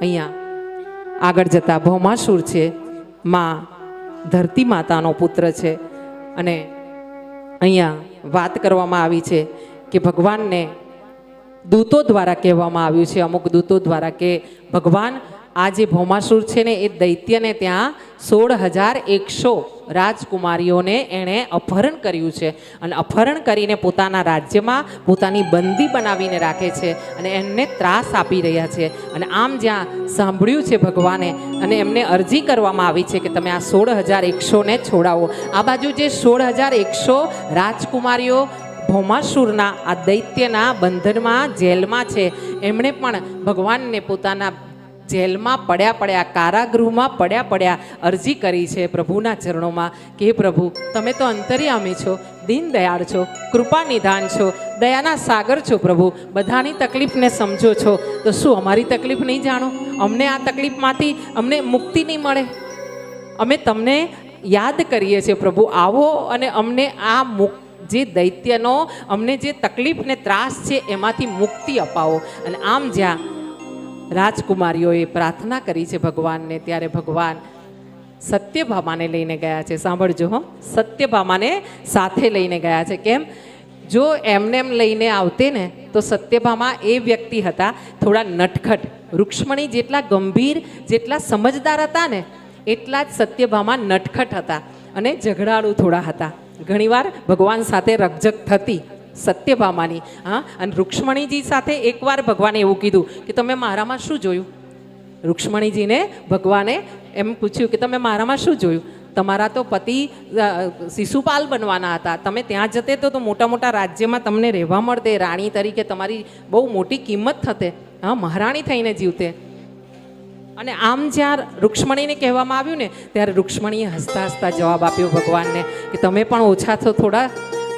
અહીંયા આગળ જતા ભૌમાસુર છે, માં ધરતી માતાનો પુત્ર છે. અને અહીંયા વાત કરવામાં આવી છે કે ભગવાનને દૂતો દ્વારા કહેવામાં આવ્યું છે, અમુક દૂતો દ્વારા, કે ભગવાન આ જે ભૌમાસુર છે ને એ દૈત્યને ત્યાં 16,100 રાજકુમારીઓને એણે અપહરણ કર્યું છે અને અપહરણ કરીને પોતાના રાજ્યમાં પોતાની બંદી બનાવીને રાખે છે અને એમને ત્રાસ આપી રહ્યા છે. અને આમ જ્યાં સાંભળ્યું છે ભગવાને અને એમને અરજી કરવામાં આવી છે કે તમે આ 16,100ને છોડાવો. આ બાજુ જે 16,100 રાજકુમારીઓ ભૌમાસુરના આ દૈત્યના બંધનમાં જેલમાં છે, એમણે પણ ભગવાનને પોતાના જેલમાં પડ્યા કારાગૃહમાં પડ્યા અરજી કરી છે પ્રભુના ચરણોમાં કે પ્રભુ તમે તો અંતર્યામી છો, દીન દયાળ છો, કૃપા નિધાન છો, દયાના સાગર છો. પ્રભુ બધાની તકલીફને સમજો છો, તો શું અમારી તકલીફ નહીં જાણો? અમને આ તકલીફમાંથી અમને મુક્તિ નહીં મળે? અમે તમને યાદ કરીએ છીએ પ્રભુ, આવો અને અમને આ જે દૈત્યનો અમને જે તકલીફ ને ત્રાસ છે એમાંથી મુક્તિ અપાવો. અને આમ જ્યાં રાજકુમારીઓએ પ્રાર્થના કરી છે ભગવાનને, ત્યારે ભગવાન સત્યભામાને લઈને ગયા છે. સાંભળજો હો, સત્યભામાને સાથે લઈને ગયા છે. કેમ? જો એમને લઈને આવતે ને તો સત્યભામા એ વ્યક્તિ હતા થોડા નટખટ. રૂક્ષ્મણી જેટલા ગંભીર, જેટલા સમજદાર હતા ને એટલા જ સત્યભામા નટખટ હતા અને ઝઘડાળુ થોડા હતા. ઘણીવાર ભગવાન સાથે રકઝક થતી સત્યભામાની. હા, અને રૂક્ષ્મણીજી સાથે એકવાર ભગવાને એવું કીધું કે તમે મારામાં શું જોયું? રૂક્ષ્મણીજીને ભગવાને એમ પૂછ્યું કે તમે મારામાં શું જોયું? તમારા તો પતિ શિશુપાલ બનવાના હતા, તમે ત્યાં જતે તો મોટા મોટા રાજ્યમાં તમને રહેવા મળતે, રાણી તરીકે તમારી બહુ મોટી કિંમત થતે, હા, મહારાણી થઈને જીવતે. અને આમ જ્યાં રૂક્ષ્મણીને કહેવામાં આવ્યું ને ત્યારે રૂક્ષ્મણીએ હસતા હસતા જવાબ આપ્યો ભગવાનને કે તમે પણ ઓછા છો થોડા,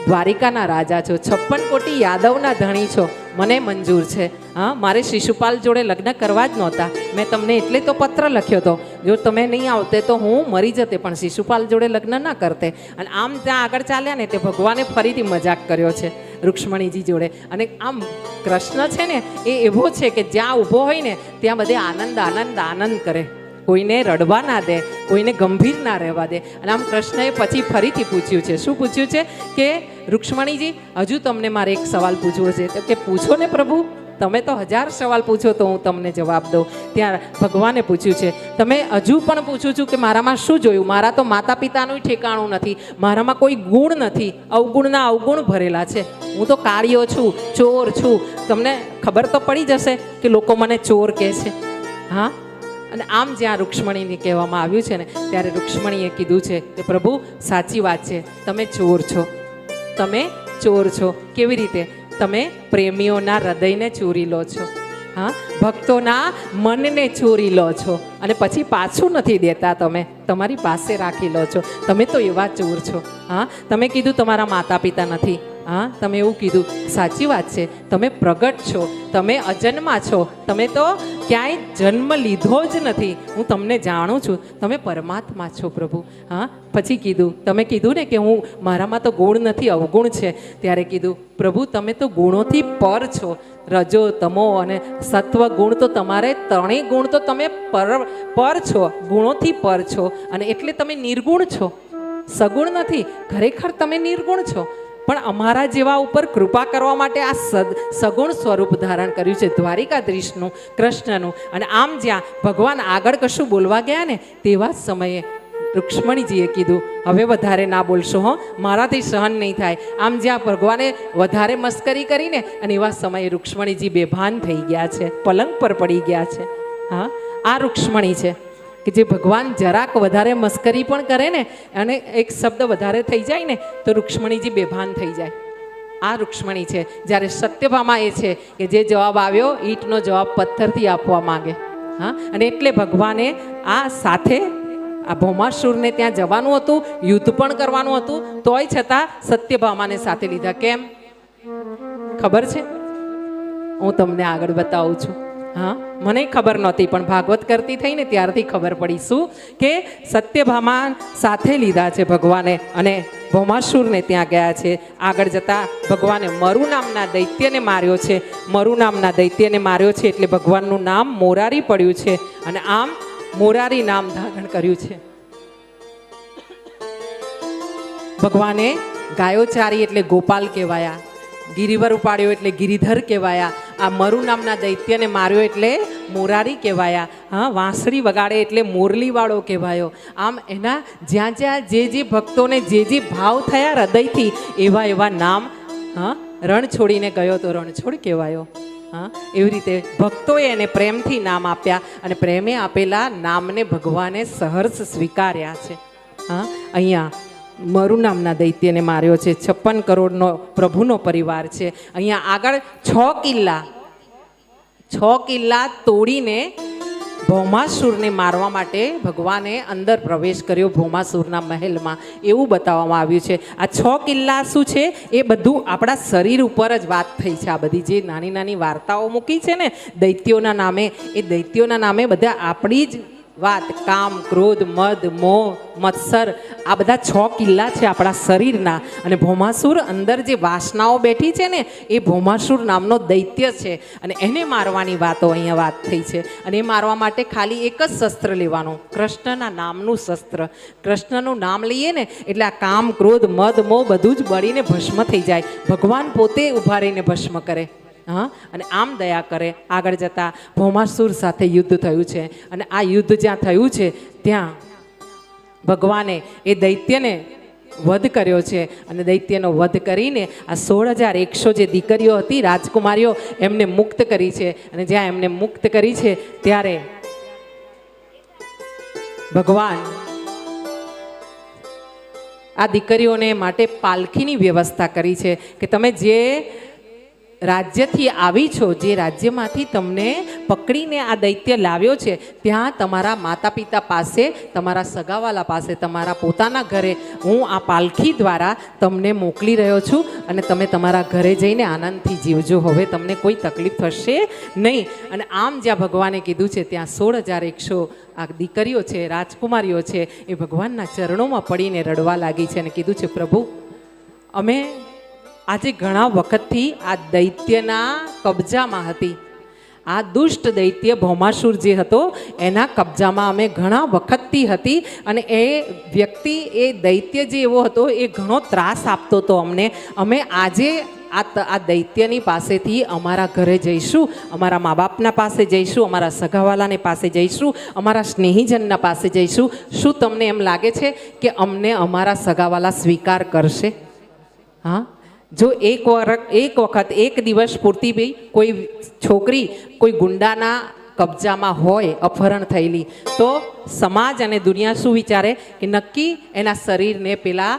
દ્વારિકાના રાજા છો, 56 કોટી યાદવના ધણી છો, મને મંજૂર છે. હા, મારે શિશુપાલ જોડે લગ્ન કરવા જ નહોતા, મેં તમને એટલે તો પત્ર લખ્યો હતો, જો તમે નહીં આવતે તો હું મરી જતે, પણ શિશુપાલ જોડે લગ્ન ના કરતે. અને આમ ત્યાં આગળ ચાલ્યા ને તે ભગવાને ફરીથી મજાક કર્યો છે રૂક્ષ્મણીજી જોડે. અને આમ કૃષ્ણ છે ને એ એવો છે કે જ્યાં ઊભો હોય ને ત્યાં બધે આનંદ આનંદ આનંદ કરે, કોઈને રડવા ના દે, કોઈને ગંભીર ના રહેવા દે. અને આમ કૃષ્ણએ પછી ફરીથી પૂછ્યું છે. શું પૂછ્યું છે? કે રૂક્ષ્મણીજી હજુ તમને મારે એક સવાલ પૂછવો છે. તો કે પૂછો ને પ્રભુ, તમે તો 1000 સવાલ પૂછો તો હું તમને જવાબ દઉં. ત્યાં ભગવાને પૂછ્યું છે તમે હજુ પણ પૂછું છું કે મારામાં શું જોયું? મારા તો માતા પિતાનું ઠેકાણું નથી, મારામાં કોઈ ગુણ નથી, અવગુણના અવગુણ ભરેલા છે, હું તો કાળિયો છું, ચોર છું. તમને ખબર તો પડી જશે કે લોકો મને ચોર કહે છે. હા, અને આમ જ્યાં રૂક્ષ્મણીને કહેવામાં આવ્યું છે ને ત્યારે રૂક્ષ્મણીએ કીધું છે કે પ્રભુ સાચી વાત છે, તમે ચોર છો, તમે ચોર છો. કેવી રીતે? તમે પ્રેમીઓના હૃદયને ચોરી લો છો, હા, ભક્તોના મનને ચોરી લો છો અને પછી પાછું નથી દેતા, તમે તમારી પાસે રાખી લો છો. તમે તો એવા ચોર છો. હા, તમે કીધું તમારા માતા પિતા નથી, હા, તમે એવું કીધું, સાચી વાત છે, તમે પ્રગટ છો, તમે અજન્મા છો, તમે તો ક્યાંય જન્મ લીધો જ નથી, હું તમને જાણું છું, તમે પરમાત્મા છો પ્રભુ. હા, પછી કીધું, તમે કીધું ને કે હું મારામાં તો ગુણ નથી, અવગુણ છે. ત્યારે કીધું પ્રભુ તમે તો ગુણોથી પર છો, રજો તમો અને સત્વ ગુણ તો તમારે ત્રણેય ગુણ તો તમે પર છો, ગુણોથી પર છો. અને એટલે તમે નિર્ગુણ છો, સગુણ નથી, ખરેખર તમે નિર્ગુણ છો. પણ અમારા જેવા ઉપર કૃપા કરવા માટે આ સગુણ સ્વરૂપ ધારણ કર્યું છે દ્વારિકાધીશનું, કૃષ્ણનું. અને આમ જ્યાં ભગવાન આગળ કશું બોલવા ગયા ને તેવા સમયે રૂક્ષ્મણીજીએ કીધું હવે વધારે ના બોલશો, હો, મારાથી સહન નહીં થાય. આમ જ્યાં ભગવાને વધારે મસ્કરી કરીને અને એવા સમયે રૂક્ષ્મણીજી બેભાન થઈ ગયા છે, પલંગ પર પડી ગયા છે. હા, આ રૂક્ષ્મણી છે કે જે ભગવાન જરાક વધારે મસ્કરી પણ કરે ને અને એક શબ્દ વધારે થઈ જાય ને તો રૂક્ષ્મણીજી બેભાન થઈ જાય. આ રૂક્ષ્મણી છે. જ્યારે સત્યભામા એ છે કે જે જવાબ આવ્યો ઈંટનો જવાબ પથ્થરથી આપવા માંગે. હા, અને એટલે ભગવાને આ સાથે આ ભૌમાસુરને ત્યાં જવાનું હતું, યુદ્ધ પણ કરવાનું હતું, તોય છતાં સત્યભામાને સાથે લીધા. કેમ ખબર છે? હું તમને આગળ બતાવું છું. હા, મને ખબર નહોતી, પણ ભાગવત કરતી થઈ ને ત્યારથી ખબર પડી. શું કે સત્યભામા સાથે લીધા છે ભગવાને અને ભૌમાસુરને ત્યાં ગયા છે. આગળ જતા ભગવાને મરુ નામના દૈત્યને માર્યો છે. મરુ નામના દૈત્યને માર્યો છે એટલે ભગવાનનું નામ મોરારી પડ્યું છે અને આમ મોરારી નામ ધારણ કર્યું છે. ભગવાને ગાયો ચારી એટલે ગોપાલ કહેવાયા, ગિરિવર ઉપાડ્યો એટલે ગિરિધર કહેવાયા, આ મરુ નામના દૈત્યને માર્યો એટલે મોરારી કહેવાયા, હા, વાંસળી વગાડે એટલે મોરલીવાળો કહેવાયો. આમ એના જ્યાં જ્યાં જે ભક્તોને જે ભાવ થયા હૃદયથી એવા એવા નામ, હા, રણ છોડીને ગયો તો રણછોડ કહેવાયો. હા, એવી રીતે ભક્તોએ એને પ્રેમથી નામ આપ્યા અને પ્રેમે આપેલા નામને ભગવાને સહર્ષ સ્વીકાર્યા છે. હા, અહીંયા મરુ નામના દૈત્યને માર્યો છે. 56 કરોડનો પ્રભુનો પરિવાર છે. અહીંયા આગળ 6 કિલ્લા તોડીને ભૌમાસુરને મારવા માટે ભગવાને અંદર પ્રવેશ કર્યો ભૌમાસુરના મહેલમાં, એવું બતાવવામાં આવ્યું છે. આ 6 કિલ્લા શું છે એ બધું આપણા શરીર ઉપર જ વાત થઈ છે. આ બધી જે નાની નાની વાર્તાઓ મૂકી છે ને દૈત્યોના નામે, એ દૈત્યોના નામે બધા આપણી જ વાત, કામ, ક્રોધ, મદ, મોહ, મત્સર, આ બધા 6 કિલ્લા છે આપણા શરીરના. અને ભૌમાસુર અંદર જે વાસનાઓ બેઠી છે ને એ ભૌમાસુર નામનો દૈત્ય છે અને એને મારવાની વાતો અહીંયા વાત થઈ છે. અને એ મારવા માટે ખાલી એક જ શસ્ત્ર લેવાનું, કૃષ્ણના નામનું શસ્ત્ર. કૃષ્ણનું નામ લઈએ ને એટલે આ કામ, ક્રોધ, મદ, મોહ બધું જ બળીને ભસ્મ થઈ જાય. ભગવાન પોતે ઊભા રહીને ભસ્મ કરે. હા, અને આમ દયા કરે. આગળ જતાં ભૌમાસુર સાથે યુદ્ધ થયું છે અને આ યુદ્ધ જ્યાં થયું છે ત્યાં ભગવાને એ દૈત્યને વધ કર્યો છે અને દૈત્યનો વધ કરીને આ 16,100 જે દીકરીઓ હતી, રાજકુમારીઓ, એમને મુક્ત કરી છે. અને જ્યાં એમને મુક્ત કરી છે ત્યારે ભગવાન આ દીકરીઓને માટે પાલખીની વ્યવસ્થા કરી છે કે તમે જે રાજ્યથી આવી છો, જે રાજ્યમાંથી તમને પકડીને આ દૈત્ય લાવ્યો છે, ત્યાં તમારા માતા પિતા પાસે, તમારા સગાવાલા પાસે, તમારા પોતાના ઘરે હું આ પાલખી દ્વારા તમને મોકલી રહ્યો છું અને તમે તમારા ઘરે જઈને આનંદથી જીવજો. હવે તમને કોઈ તકલીફ થશે નહીં. અને આમ જ્યાં ભગવાને કીધું છે ત્યાં 16,100 આ દીકરીઓ છે, રાજકુમારીઓ છે, એ ભગવાનના ચરણોમાં પડીને રડવા લાગી છે અને કીધું છે, પ્રભુ, અમે આજે ઘણા વખતથી આ દૈત્યના કબજામાં હતી. આ દુષ્ટ દૈત્ય ભૌમાસુર જે હતો એના કબજામાં અમે ઘણા વખતથી હતી અને એ વ્યક્તિ, એ દૈત્ય જે એવો હતો એ ઘણો ત્રાસ આપતો હતો અમને. અમે આજે આ દૈત્યની પાસેથી અમારા ઘરે જઈશું, અમારા મા બાપના પાસે જઈશું, અમારા સગાવાલાને પાસે જઈશું, અમારા સ્નેહીજનના પાસે જઈશું. શું તમને એમ લાગે છે કે અમને અમારા સગાવાલા સ્વીકાર કરશે? હા, જો એક વખત એક દિવસ પૂરતી બી કોઈ છોકરી કોઈ ગુંડાના કબજામાં હોય, અપહરણ થયેલી, તો સમાજ અને દુનિયા શું વિચારે કે નક્કી એના શરીરને પેલા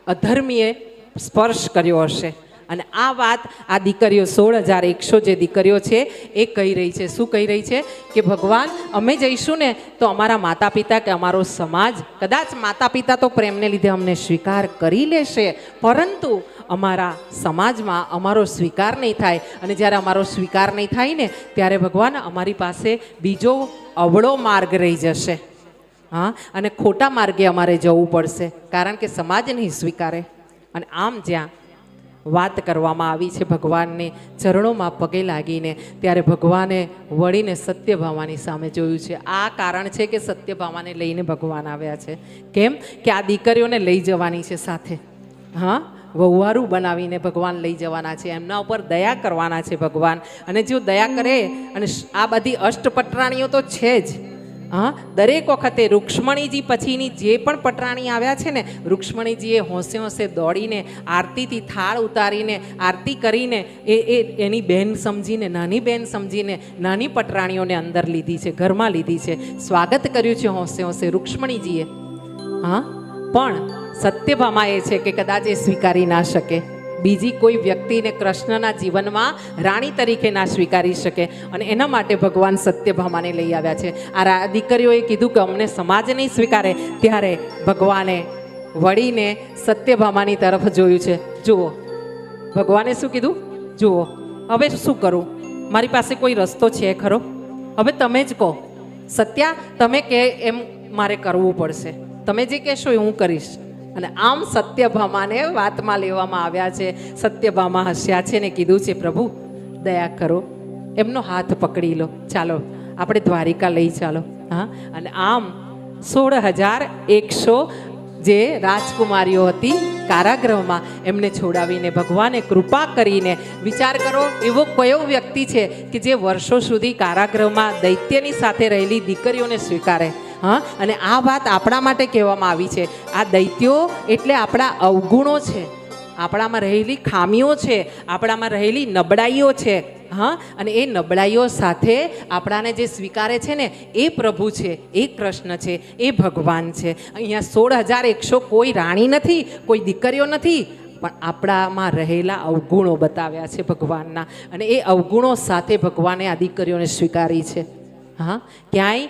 અધર્મીએ સ્પર્શ કર્યો હશે. અને આ વાત આ દીકરીઓ 16,100 જે દીકરીઓ છે એ કહી રહી છે. શું કહી રહી છે કે ભગવાન, અમે જઈશું ને તો અમારા માતા પિતા કે અમારો સમાજ, કદાચ માતા પિતા તો પ્રેમને લીધે અમને સ્વીકાર કરી લેશે, પરંતુ અમારા સમાજમાં અમારો સ્વીકાર નહીં થાય. અને જ્યારે અમારો સ્વીકાર નહીં થાય ને ત્યારે ભગવાન અમારી પાસે બીજો અવળો માર્ગ રહી જશે. હા, અને ખોટા માર્ગે અમારે જવું પડશે, કારણ કે સમાજ નહીં સ્વીકારે. અને આમ જ્યાં વાત કરવામાં આવી છે ભગવાનને ચરણોમાં પગે લાગીને, ત્યારે ભગવાને વળીને સત્યભામાની સામે જોયું છે. આ કારણ છે કે સત્યભામાને લઈને ભગવાન આવ્યા છે. કેમ કે આ દીકરીઓને લઈ જવાની છે સાથે. હા, વહુવારું બનાવીને ભગવાન લઈ જવાના છે, એમના ઉપર દયા કરવાના છે ભગવાન. અને જો દયા કરે, અને આ બધી અષ્ટપટરાણીઓ તો છે જ. હા, દરેક વખતે રૂક્ષ્મણીજી પછીની જે પણ પટરાણી આવ્યા છે ને, રૂક્ષ્મણીજીએ હોંશે હોંશે દોડીને આરતીથી થાળ ઉતારીને આરતી કરીને એની બહેન સમજીને, નાની બહેન સમજીને નાની પટરાણીઓને અંદર લીધી છે, ઘરમાં લીધી છે, સ્વાગત કર્યું છે હોંશે હોંશે રૂક્ષ્મણીજીએ. હા, પણ સત્યભામા એ છે કે કદાચ એ સ્વીકારી ના શકે. બીજી કોઈ વ્યક્તિને કૃષ્ણના જીવનમાં રાણી તરીકે ના સ્વીકારી શકે. અને એના માટે ભગવાન સત્યભામાને લઈ આવ્યા છે. આ દીકરીઓએ કીધું કે અમને સમાજ નહીં સ્વીકારે, ત્યારે ભગવાને વળીને સત્યભામાની તરફ જોયું છે. જુઓ, ભગવાને શું કીધું? જુઓ, હવે શું કરું? મારી પાસે કોઈ રસ્તો છે ખરો? હવે તમે જ કહો, સત્યા તમે કે એમ મારે કરવું પડશે, તમે જે કહેશો એ હું કરીશ. અને આમ સત્યભામાને વાતમાં લેવામાં આવ્યા છે. સત્યભામા હસ્યા છે ને કીધું છે, પ્રભુ દયા કરો, એમનો હાથ પકડી લો, ચાલો આપણે દ્વારિકા લઈ ચાલો. હા, અને આમ 16,100 જે રાજકુમારીઓ હતી કારાગૃહમાં, એમને છોડાવીને ભગવાને કૃપા કરીને, વિચાર કરો એવો કયો વ્યક્તિ છે કે જે વર્ષો સુધી કારાગૃહમાં દૈત્યની સાથે રહેલી દીકરીઓને સ્વીકારે. હા, અને આ વાત આપણા માટે કહેવામાં આવી છે. આ દૈત્યો એટલે આપણા અવગુણો છે, આપણામાં રહેલી ખામીઓ છે, આપણામાં રહેલી નબળાઈઓ છે. હા, અને એ નબળાઈઓ સાથે આપણાને જે સ્વીકારે છે ને એ પ્રભુ છે, એ કૃષ્ણ છે, એ ભગવાન છે. અહીંયા 16,100 કોઈ રાણી નથી, કોઈ દીકરીઓ નથી, પણ આપણામાં રહેલા અવગુણો બતાવ્યા છે ભગવાનના, અને એ અવગુણો સાથે ભગવાને આ દીકરીઓને સ્વીકારી છે. હા, ક્યાંય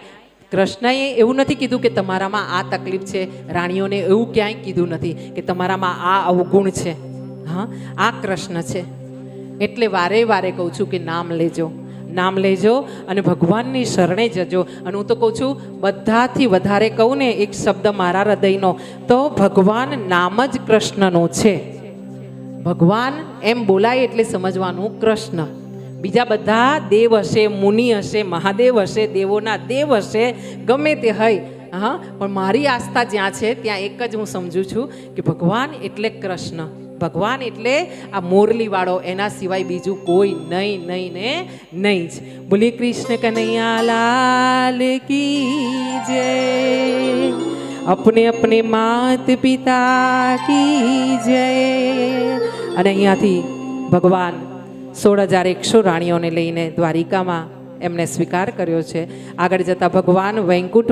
કૃષ્ણએ એવું નથી કીધું કે તમારામાં આ તકલીફ છે, રાણીઓને એવું ક્યાંય કીધું નથી કે તમારામાં આ અવગુણ છે. હા, આ કૃષ્ણ છે. એટલે વારે વારે કહું છું કે નામ લેજો, નામ લેજો અને ભગવાનની શરણે જજો. અને હું તો કહું છું, બધાથી વધારે કહું ને એક શબ્દ મારા હૃદયનો, તો ભગવાન નામ જ કૃષ્ણનો છે. ભગવાન એમ બોલાય એટલે સમજવાનું કૃષ્ણ. બીજા બધા દેવ હશે, મુનિ હશે, મહાદેવ હશે, દેવોના દેવ હશે, ગમે તે હોય. હા, પણ મારી આસ્થા જ્યાં છે ત્યાં એક જ હું સમજું છું કે ભગવાન એટલે કૃષ્ણ, ભગવાન એટલે આ મોરલીવાળો, એના સિવાય બીજું કોઈ નહીં, નહીં ને નહીં જ. બોલી કૃષ્ણ કનૈયા લાલ કી જય, અપને અપને માત પિતા કી જય. અને અહીંયાથી ભગવાન 16,100 રાણીઓને લઈને દ્વારિકામાં એમને સ્વીકાર કર્યો છે. આગળ જતા ભગવાન વૈકુંઠ